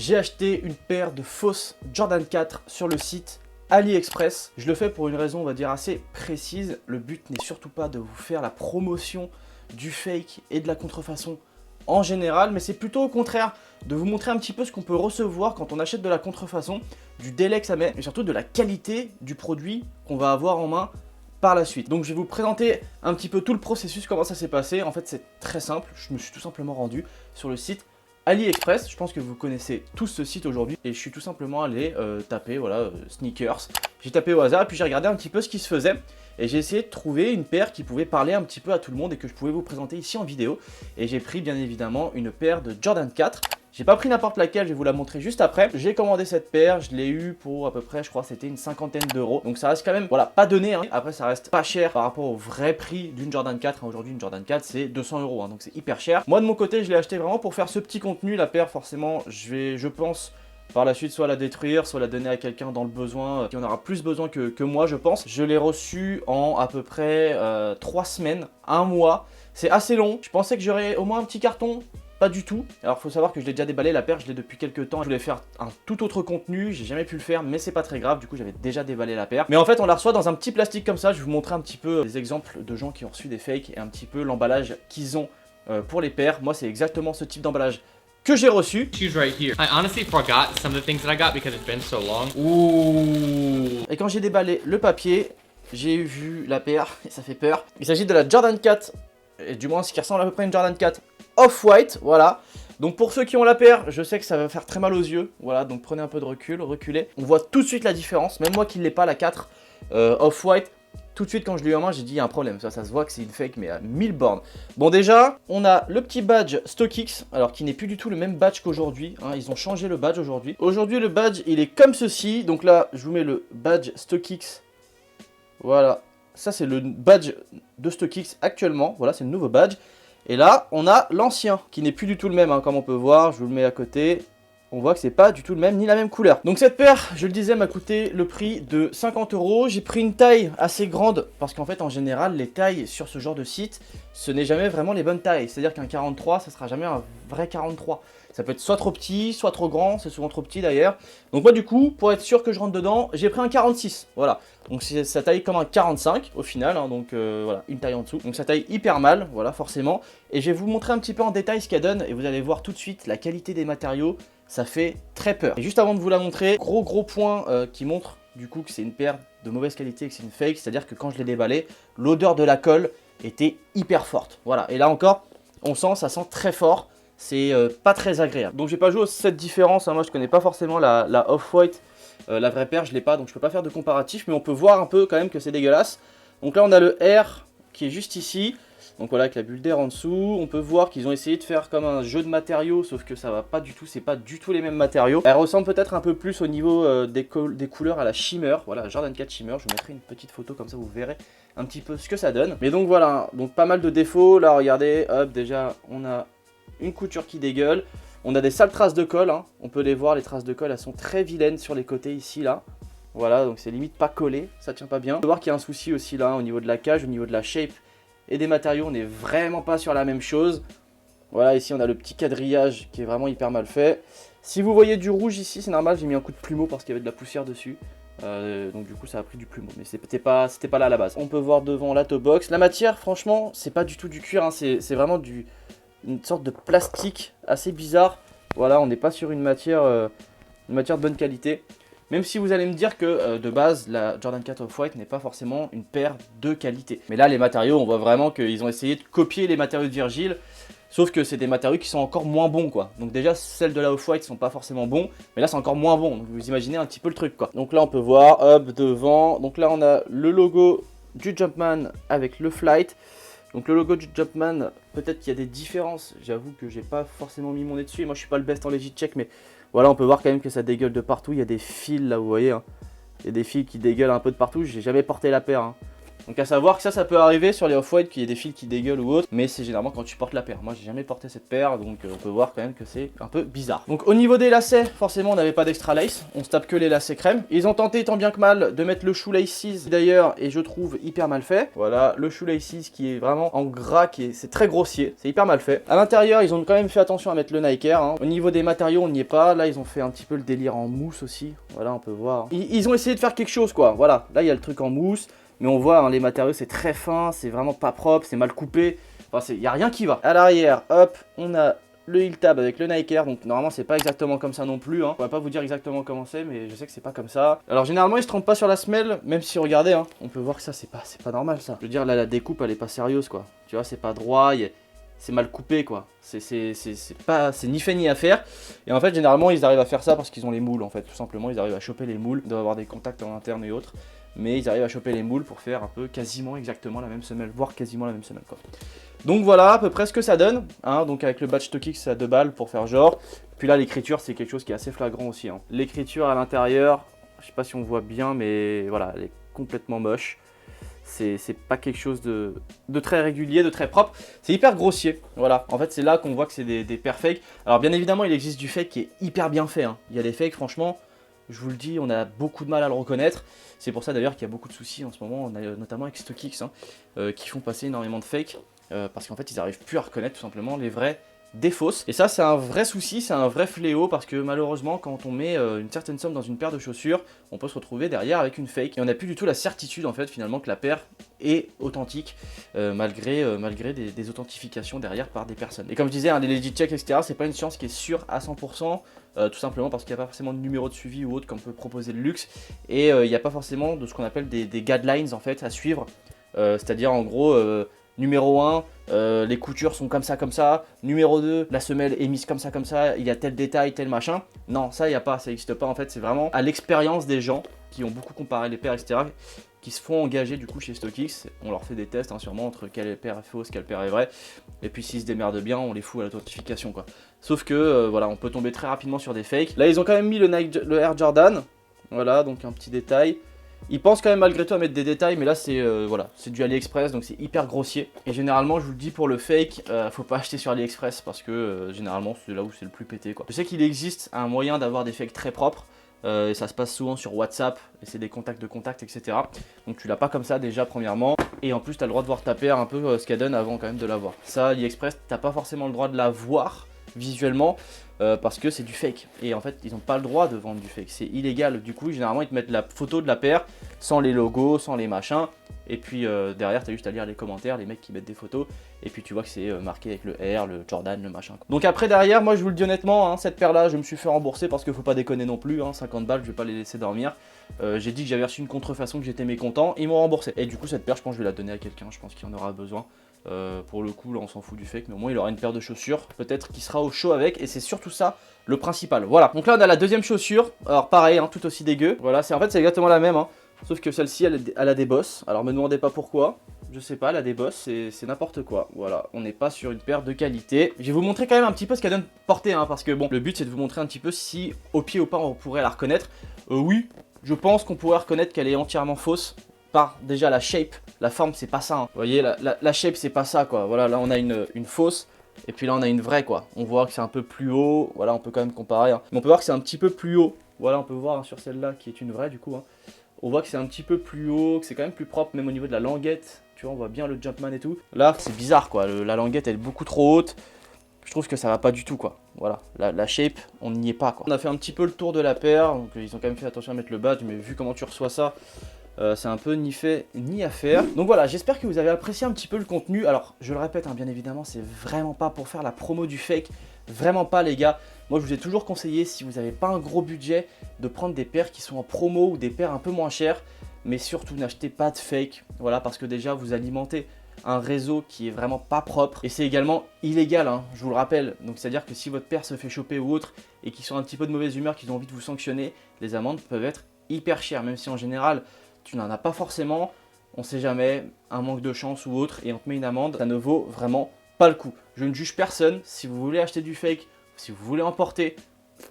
J'ai acheté une paire de fausses Jordan 4 sur le site AliExpress. Je le fais pour une raison, on va dire, assez précise. Le but n'est surtout pas de vous faire la promotion du fake et de la contrefaçon en général, mais c'est plutôt au contraire de vous montrer un petit peu ce qu'on peut recevoir quand on achète de la contrefaçon, du délai que ça met, et surtout de la qualité du produit qu'on va avoir en main par la suite. Donc je vais vous présenter un petit peu tout le processus, comment ça s'est passé. En fait c'est très simple, je me suis tout simplement rendu sur le site AliExpress. Je pense que vous connaissez tous ce site aujourd'hui et je suis tout simplement allé taper voilà sneakers. J'ai tapé au hasard et puis j'ai regardé un petit peu ce qui se faisait et j'ai essayé de trouver une paire qui pouvait parler un petit peu à tout le monde et que je pouvais vous présenter ici en vidéo. Et j'ai pris bien évidemment une paire de Jordan 4. J'ai pas pris n'importe laquelle, je vais vous la montrer juste après. J'ai commandé cette paire, je l'ai eu pour à peu près, je crois c'était une cinquantaine d'euros. Donc ça reste quand même, voilà, pas donné hein. Après ça reste pas cher par rapport au vrai prix d'une Jordan 4. Aujourd'hui une Jordan 4 c'est 200 euros, hein, donc c'est hyper cher. Moi de mon côté je l'ai acheté vraiment pour faire ce petit contenu. La paire forcément je pense par la suite soit la détruire, soit la donner à quelqu'un dans le besoin, qui en aura plus besoin que moi je pense. Je l'ai reçu en à peu près 3 semaines, 1 mois. C'est assez long, je pensais que j'aurais au moins un petit carton. Pas du tout. Alors faut savoir que je l'ai déjà déballé, la paire je l'ai depuis quelques temps. Je voulais faire un tout autre contenu, j'ai jamais pu le faire mais c'est pas très grave. Du coup j'avais déjà déballé la paire. Mais en fait on la reçoit dans un petit plastique comme ça. Je vais vous montrer un petit peu des exemples de gens qui ont reçu des fakes et un petit peu l'emballage qu'ils ont pour les paires. Moi c'est exactement ce type d'emballage que j'ai reçu. Right here. I honestly forgot some of the things that I got because it's been so long. Ouh. Et quand j'ai déballé le papier, j'ai vu la paire et ça fait peur. Il s'agit de la Jordan 4, et du moins ce qui ressemble à peu près à une Jordan 4 Off-White, voilà. Donc pour ceux qui ont la paire, je sais que ça va faire très mal aux yeux, voilà, donc prenez un peu de recul, reculez. On voit tout de suite la différence, même moi qui ne l'ai pas la 4 Off-White, tout de suite quand je l'ai eu en main, j'ai dit il y a un problème, ça se voit que c'est une fake mais à 1000 bornes. Bon déjà, on a le petit badge StockX, alors qui n'est plus du tout le même badge qu'aujourd'hui, hein, ils ont changé le badge aujourd'hui. Aujourd'hui le badge il est comme ceci, donc là je vous mets le badge StockX, voilà. Ça c'est le badge de StockX actuellement, voilà c'est le nouveau badge. Et là, on a l'ancien, qui n'est plus du tout le même, hein, comme on peut voir, je vous le mets à côté. On voit que c'est pas du tout le même, ni la même couleur. Donc cette paire, je le disais, m'a coûté le prix de 50 euros. J'ai pris une taille assez grande, parce qu'en fait, en général, les tailles sur ce genre de site, ce n'est jamais vraiment les bonnes tailles. C'est-à-dire qu'un 43, ça sera jamais un vrai 43. Ça peut être soit trop petit, soit trop grand, c'est souvent trop petit d'ailleurs. Donc moi du coup, pour être sûr que je rentre dedans, j'ai pris un 46, voilà. Donc ça taille comme un 45 au final, hein, donc voilà, une taille en dessous. Donc ça taille hyper mal, voilà, forcément. Et je vais vous montrer un petit peu en détail ce qu'elle donne, et vous allez voir tout de suite la qualité des matériaux, ça fait très peur. Et juste avant de vous la montrer, gros point qui montre du coup que c'est une paire de mauvaise qualité et que c'est une fake, c'est-à-dire que quand je l'ai déballé, l'odeur de la colle était hyper forte, voilà. Et là encore, on sent, ça sent très fort. C'est pas très agréable. Donc j'ai pas joué à cette différence, hein. Moi je connais pas forcément la Off-White, la vraie paire je l'ai pas, donc je peux pas faire de comparatif, mais on peut voir un peu quand même que c'est dégueulasse. Donc là on a le R qui est juste ici, donc voilà avec la bulle d'air en dessous. On peut voir qu'ils ont essayé de faire comme un jeu de matériaux, sauf que ça va pas du tout, c'est pas du tout les mêmes matériaux. Elle ressemble peut-être un peu plus au niveau des couleurs à la Shimmer, voilà Jordan 4 Shimmer. Je vous mettrai une petite photo comme ça vous verrez un petit peu ce que ça donne. Mais donc voilà, donc pas mal de défauts, là regardez, hop déjà on a une couture qui dégueule, on a des sales traces de colle, hein. On peut les voir, les traces de colle, elles sont très vilaines sur les côtés ici, là. Voilà, donc c'est limite pas collé, ça tient pas bien. On peut voir qu'il y a un souci aussi là, au niveau de la cage, au niveau de la shape et des matériaux, on n'est vraiment pas sur la même chose. Voilà, ici on a le petit quadrillage qui est vraiment hyper mal fait. Si vous voyez du rouge ici, c'est normal, j'ai mis un coup de plumeau parce qu'il y avait de la poussière dessus. Donc du coup ça a pris du plumeau, mais c'était pas là à la base. On peut voir devant la toe box. La matière, franchement, c'est pas du tout du cuir, hein. C'est vraiment une sorte de plastique assez bizarre. Voilà, on n'est pas sur une matière de bonne qualité. Même si vous allez me dire que de base, la Jordan 4 Off-White n'est pas forcément une paire de qualité. Mais là, les matériaux, on voit vraiment qu'ils ont essayé de copier les matériaux de Virgil. Sauf que c'est des matériaux qui sont encore moins bons, quoi. Donc déjà, celles de la Off-White sont pas forcément bons. Mais là, c'est encore moins bon. Donc vous imaginez un petit peu le truc, quoi. Donc là, on peut voir, hop, devant. Donc là, on a le logo du Jumpman avec le Flight. Donc le logo du Jumpman, peut-être qu'il y a des différences, j'avoue que j'ai pas forcément mis mon nez dessus, moi je suis pas le best en legit check, mais voilà on peut voir quand même que ça dégueule de partout, il y a des fils là vous voyez, hein. Il y a des fils qui dégueulent un peu de partout, j'ai jamais porté la paire, hein. Donc à savoir que ça peut arriver sur les off-white qu'il y ait des fils qui dégueulent ou autre, mais c'est généralement quand tu portes la paire. Moi j'ai jamais porté cette paire, donc on peut voir quand même que c'est un peu bizarre. Donc au niveau des lacets, forcément on n'avait pas d'extra lace, on se tape que les lacets crème. Ils ont tenté tant bien que mal de mettre le shoelaces d'ailleurs, et je trouve hyper mal fait. Voilà, le shoelaces qui est vraiment en gras, c'est très grossier, c'est hyper mal fait. À l'intérieur ils ont quand même fait attention à mettre le Nike Air, hein. Au niveau des matériaux on n'y est pas, là ils ont fait un petit peu le délire en mousse aussi, voilà on peut voir. Ils ont essayé de faire quelque chose quoi, voilà, là il y a le truc en mousse, mais on voit hein, les matériaux c'est très fin, c'est vraiment pas propre, c'est mal coupé, enfin il n'y a rien qui va. À l'arrière, hop, on a le heel tab avec le Nike Air, donc normalement c'est pas exactement comme ça non plus, hein. Je pourrais pas vous dire exactement comment c'est, mais je sais que c'est pas comme ça. Alors généralement ils se trompent pas sur la semelle, même si regardez, hein, on peut voir que ça c'est pas normal ça. Je veux dire là la découpe elle est pas sérieuse quoi, tu vois c'est pas droit, c'est mal coupé quoi, c'est ni fait ni à faire. Et en fait généralement ils arrivent à faire ça parce qu'ils ont les moules en fait, tout simplement ils arrivent à choper les moules, ils doivent avoir des contacts en interne et autres, mais ils arrivent à choper les moules pour faire un peu quasiment exactement la même semelle, voire quasiment la même semelle quoi. Donc voilà à peu près ce que ça donne, hein, donc avec le badge StockX à 2 balles pour faire genre. Puis là l'écriture c'est quelque chose qui est assez flagrant aussi, hein. L'écriture à l'intérieur, je sais pas si on voit bien mais voilà elle est complètement moche. C'est pas quelque chose de très régulier, de très propre. C'est hyper grossier, voilà. En fait, c'est là qu'on voit que c'est des paires fake. Alors, bien évidemment, il existe du fake qui est hyper bien fait, hein. Il y a des fakes, franchement, je vous le dis, on a beaucoup de mal à le reconnaître. C'est pour ça d'ailleurs qu'il y a beaucoup de soucis en ce moment, on a, notamment avec StockX, hein, qui font passer énormément de fakes. Parce qu'en fait, ils n'arrivent plus à reconnaître tout simplement les vrais des fausses. Et ça c'est un vrai souci, c'est un vrai fléau parce que malheureusement quand on met une certaine somme dans une paire de chaussures, on peut se retrouver derrière avec une fake et on n'a plus du tout la certitude en fait finalement que la paire est authentique malgré des authentifications derrière par des personnes. Et comme je disais, hein, les legit checks etc, c'est pas une science qui est sûre à 100%, tout simplement parce qu'il n'y a pas forcément de numéro de suivi ou autre comme peut proposer le luxe, et il n'y a pas forcément de ce qu'on appelle des guidelines en fait à suivre, c'est-à-dire en gros numéro 1, les coutures sont comme ça, numéro 2, la semelle est mise comme ça, il y a tel détail, tel machin. Non, ça il n'y a pas, ça n'existe pas en fait, c'est vraiment à l'expérience des gens qui ont beaucoup comparé les paires, etc., qui se font engager du coup chez StockX. On leur fait des tests hein, sûrement entre quelle paire est fausse, quelle paire est vraie, et puis s'ils se démerdent bien, on les fout à l'authentification quoi. Sauf que voilà, on peut tomber très rapidement sur des fakes. Là ils ont quand même mis le Air Jordan, voilà, donc un petit détail. Ils pensent quand même malgré tout à mettre des détails, mais là c'est voilà, c'est du AliExpress donc c'est hyper grossier. Et généralement je vous le dis pour le fake, faut pas acheter sur AliExpress parce que généralement c'est là où c'est le plus pété quoi. Je sais qu'il existe un moyen d'avoir des fakes très propres, et ça se passe souvent sur WhatsApp, et c'est des contacts de contacts etc. Donc tu l'as pas comme ça déjà premièrement, et en plus tu as le droit de voir ta paire un peu ce qu'elle donne avant quand même de la voir. Ça AliExpress t'as pas forcément le droit de la voir visuellement, parce que c'est du fake et en fait ils n'ont pas le droit de vendre du fake, c'est illégal. Du coup généralement ils te mettent la photo de la paire sans les logos, sans les machins, et puis derrière t'as juste à lire les commentaires, les mecs qui mettent des photos, et puis tu vois que c'est marqué avec le R, le Jordan, le machin quoi. Donc après derrière moi je vous le dis honnêtement, hein, cette paire là je me suis fait rembourser parce qu'il faut pas déconner non plus, hein, 50 balles je vais pas les laisser dormir. J'ai dit que j'avais reçu une contrefaçon, que j'étais mécontent, ils m'ont remboursé, et du coup cette paire je pense que je vais la donner à quelqu'un, je pense qu'il en aura besoin. Pour le coup là on s'en fout du fake, mais au moins il aura une paire de chaussures peut-être qui sera au chaud avec, et c'est surtout ça le principal. Voilà, donc là on a la deuxième chaussure, alors pareil hein, tout aussi dégueu, voilà, en fait c'est exactement la même hein, sauf que celle-ci elle a des bosses. Alors me demandez pas pourquoi, je sais pas, elle a des bosses, c'est n'importe quoi. Voilà, on n'est pas sur une paire de qualité. Je vais vous montrer quand même un petit peu ce qu'elle donne portée hein, parce que bon, le but c'est de vous montrer un petit peu si au pied ou pas on pourrait la reconnaître. Oui, je pense qu'on pourrait reconnaître qu'elle est entièrement fausse par déjà la shape, la forme c'est pas ça hein. Vous voyez la shape c'est pas ça quoi, voilà, là on a une fausse, et puis là on a une vraie quoi. On voit que c'est un peu plus haut, voilà, on peut quand même comparer hein. Mais on peut voir que c'est un petit peu plus haut, voilà, on peut voir hein, sur celle-là qui est une vraie du coup hein. On voit que c'est un petit peu plus haut, que c'est quand même plus propre, même au niveau de la languette, tu vois, on voit bien le Jumpman et tout. Là c'est bizarre quoi, la languette elle est beaucoup trop haute, je trouve que ça va pas du tout quoi. Voilà, la shape on n'y est pas quoi. On a fait un petit peu le tour de la paire, donc ils ont quand même fait attention à mettre le badge, mais vu comment tu reçois ça, c'est un peu ni fait ni à faire. Donc voilà, j'espère que vous avez apprécié un petit peu le contenu. Alors je le répète hein, bien évidemment c'est vraiment pas pour faire la promo du fake, vraiment pas les gars. Moi je vous ai toujours conseillé, si vous n'avez pas un gros budget, de prendre des paires qui sont en promo ou des paires un peu moins chères, mais surtout n'achetez pas de fake, voilà, parce que déjà vous alimentez un réseau qui est vraiment pas propre, et c'est également illégal hein, je vous le rappelle. Donc c'est à dire que si votre paire se fait choper ou autre et qu'ils sont un petit peu de mauvaise humeur, qu'ils ont envie de vous sanctionner, les amendes peuvent être hyper chères, même si en général tu n'en as pas forcément, on sait jamais, un manque de chance ou autre, et on te met une amende, ça ne vaut vraiment pas le coup. Je ne juge personne, si vous voulez acheter du fake, si vous voulez en porter,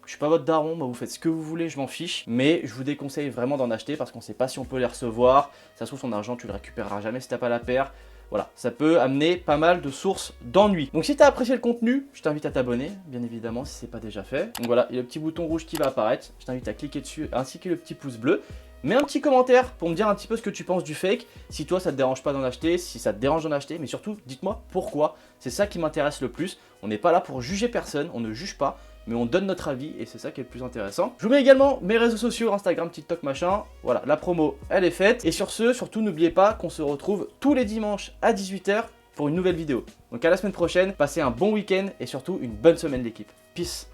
Je suis pas votre daron, moi vous faites ce que vous voulez, je m'en fiche. Mais je vous déconseille vraiment d'en acheter parce qu'on sait pas si on peut les recevoir. Ça se trouve ton argent, tu le récupéreras jamais si t'as pas la paire. Voilà, ça peut amener pas mal de sources d'ennui. Donc si tu as apprécié le contenu, je t'invite à t'abonner, bien évidemment, si c'est pas déjà fait. Donc voilà, il y a le petit bouton rouge qui va apparaître. Je t'invite à cliquer dessus, ainsi que le petit pouce bleu. Mets un petit commentaire pour me dire un petit peu ce que tu penses du fake. Si toi ça te dérange pas d'en acheter, si ça te dérange d'en acheter, mais surtout dites-moi pourquoi. C'est ça qui m'intéresse le plus. On n'est pas là pour juger personne, on ne juge pas, mais on donne notre avis et c'est ça qui est le plus intéressant. Je vous mets également mes réseaux sociaux, Instagram, TikTok, machin. Voilà, la promo, elle est faite. Et sur ce, surtout n'oubliez pas qu'on se retrouve tous les dimanches à 18 h pour une nouvelle vidéo. Donc à la semaine prochaine, passez un bon week-end et surtout une bonne semaine l'équipe. Peace.